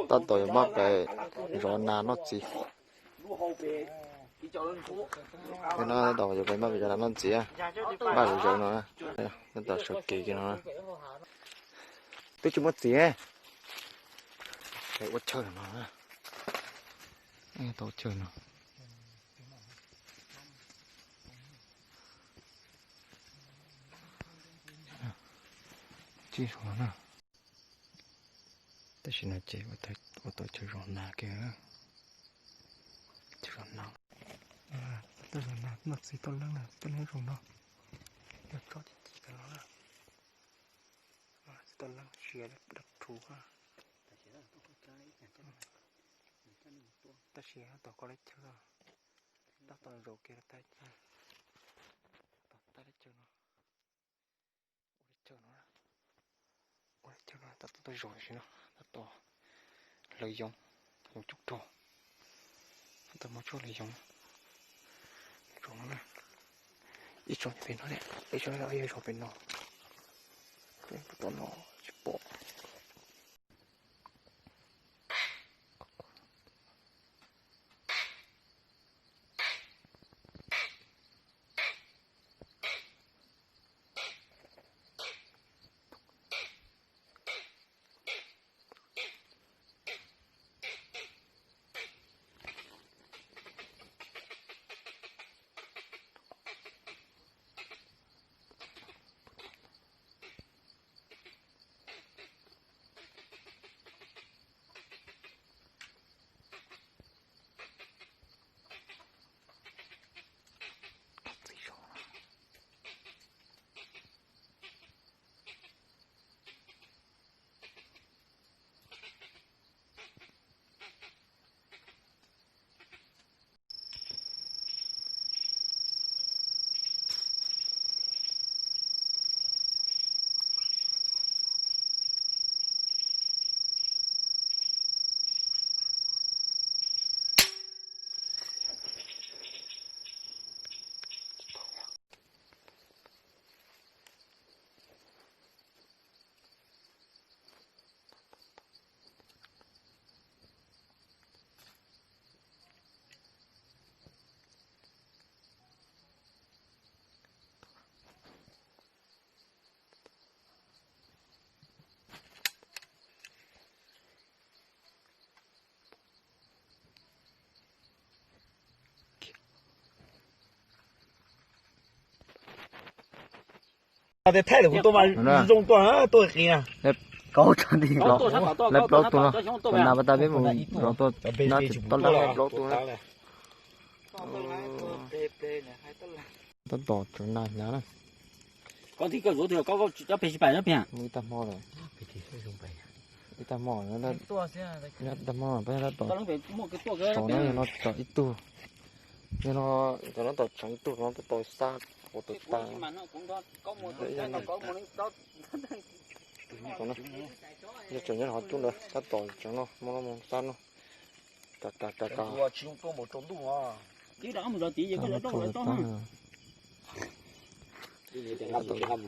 ta tội mắc cái rõ nà nó gì cái nó đỏ rồi cái mà bây giờ nó gì à ba rồi nó nó đỏ sực kỳ cái nó tôi chưa mất gì ấy cái quất chơi nó tổ chơi nó chỉ số nào tôi chỉ nói chơi và tôi chơi rõ nà kìa chơi rõ nà tôi rõ nà nó gì tôi lăng nè tôi lấy rõ nà được cho chỉ cái nó là tôi lăng xìa đập thú ha ta xìa tao có lấy chưa ta tao rồi kia tay ta lấy chưa nó ta tôi rồi xí nó ta to lấy giống một chút to ta một chút lấy giống rồi nó ít chọn bên nó đấy ít chọn nó ít chọn bên nó cái to nó chụp bộ để thay được tôi mà dùng tôi kia có chân đi nó lép lót tôi nó nào ta biết một nó tôi nó chỉ tôi lép lót tôi tôi bỏ chỗ nào nhá này có thì cái rổ thì có cho phải bài nó bèn người ta mò rồi người ta mò nó ta mò bây giờ nó tổ nó tổ ít tu nhưng nó tổ trắng ít tu nó tổ xa của tổ ta như chuyện như họ chung được ta tổ trắng nó mong san nó ta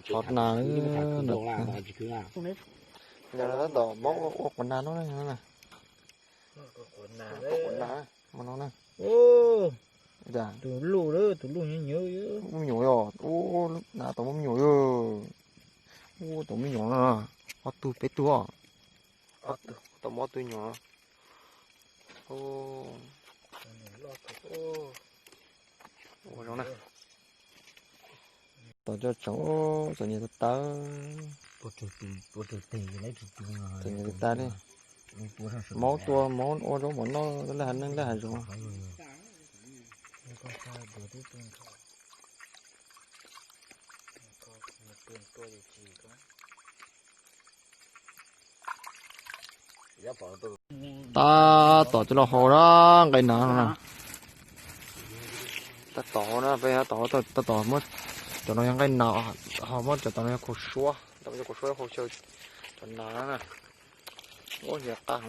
hot nào nữa giờ nó đỏ móc quần đá nó này nè quần đá mà nó nè dạ tụi lù nhớ không nhổ rồi ô nào tụi không nhổ rồi ô tụi mới nhổ nữa hot tu bé tua tụi mót tu nhỏ ô ô nè tao cho cháu rồi như ta bộ chủ tiền lấy chủ người ta đi máu tua máu ô đó bọn nó là hành rồi ta tỏ cho nó hồ đó cái nào nè ta tỏ nó bây giờ ta tỏ mất cho nó những cái nào họ mất cho tao nó cột xua tao cho cột xua hồ chơi cho nó nè ôi giặc ta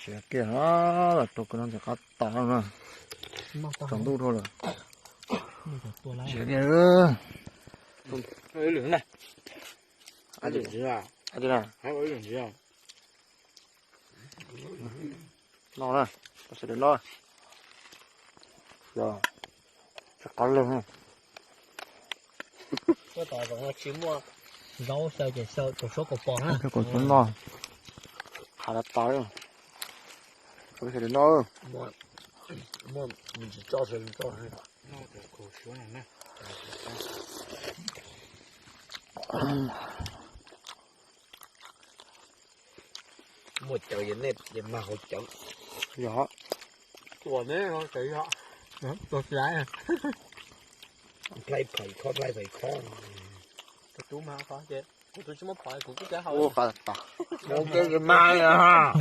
sẽ kia nó là tụi con sẽ cắt tỏ nè trồng tu thôi rồi sẽ kia 有人呢，阿弟啊，阿弟呢？还有人啊，no nè, ta sẽ đến đó. Rồi, chắc có luôn không? 我到时候期末绕小姐小就说个包哈。 Cái còn xuống no. Khá là to rồi. Tôi sẽ đến đó không? 我你是招生招生。那这狗熊呢？我叫人那也蛮好叫。 Gió. 我呢，我谁呀？做起来啊！来陪靠，来陪靠。这都蛮好的，我都这么跑，我不该好。 Ô, khá là to. 我给你买了哈。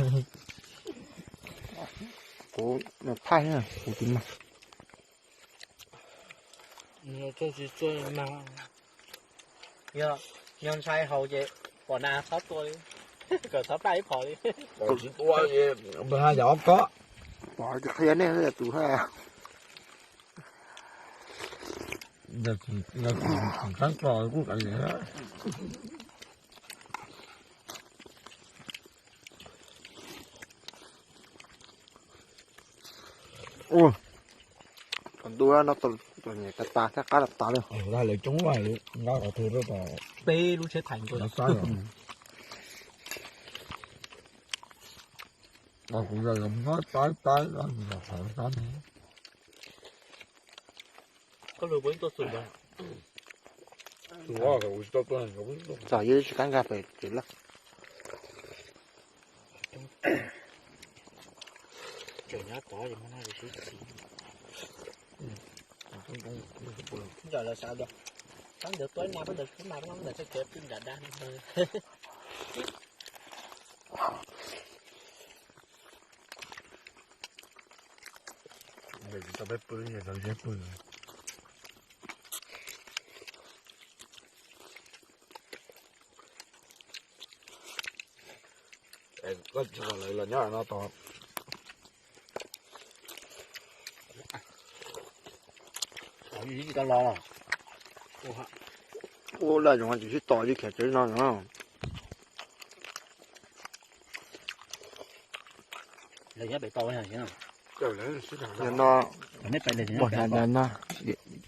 Cố nó thay nữa, cố tính mà. 我就是做嘛。洋菜好嘅，我拿好多的，个他摆跑的。我是多嘢，不还要搞。 Bỏ cái khen này là tủ ha. 那看搞我感觉。 Ui. Còn tôi nó tụt nhảy ta chắc khá là to luôn. 我嚟中外了，我個頭都大。背路車彈過。山啊！我估計咁多帶啦，唔係行山。個老闆都順啦。我係會多多人用。 Giờ dưới chỉ cắn cà phê chỉ lắm. 这家搞你们那个谁？giờ là sao đâu sáng được tối nay bắt được cái nào nó sẽ kẹp trên đàn đan mình cho biết bơi rồi biết bơi có cho lại là nhớ nó to.鱼干捞了， Ô là chúng ta chỉ tỏi đi kẹt chơi nó đúng không? 人家被包下行了， Nên nó 人家被了人 bỏ 家 nhà 被包。 đàn nó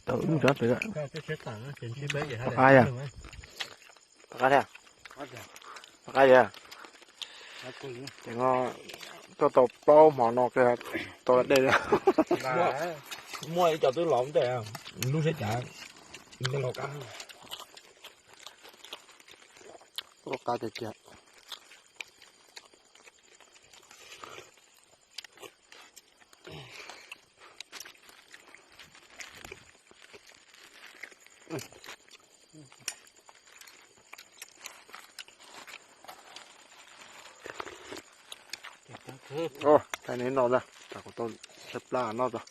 tự nó rớt rồi đấy. cái tảng tiền chi mấy vậy hả? Ai à? Cái này, cái gì à? Thì nó tôi bao mỏ nó kìa, tôi ở đây đó. Mua cho tôi lộn thế à? Lúc sẽ trả, nó lộn cá. Có cá thì chết. Ô, cái này nó ra, cả của tôi xếp la nó rồi.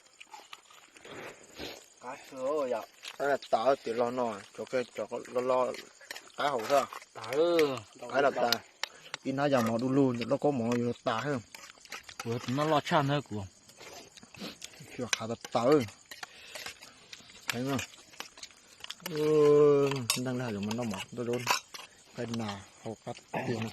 Cá sứa vậy. Cái này tao thì lo nó, cho cái lo cái hậu thôi. Cái là ta, in nó giờ mỏ đu luôn, nó có mỏ gì ta hết.我怎么老吃那股？ Chưa khá là tới, thấy không? Ừ, đang là dùng nó mỏ tôi luôn, cái nào hậu cắt tiền.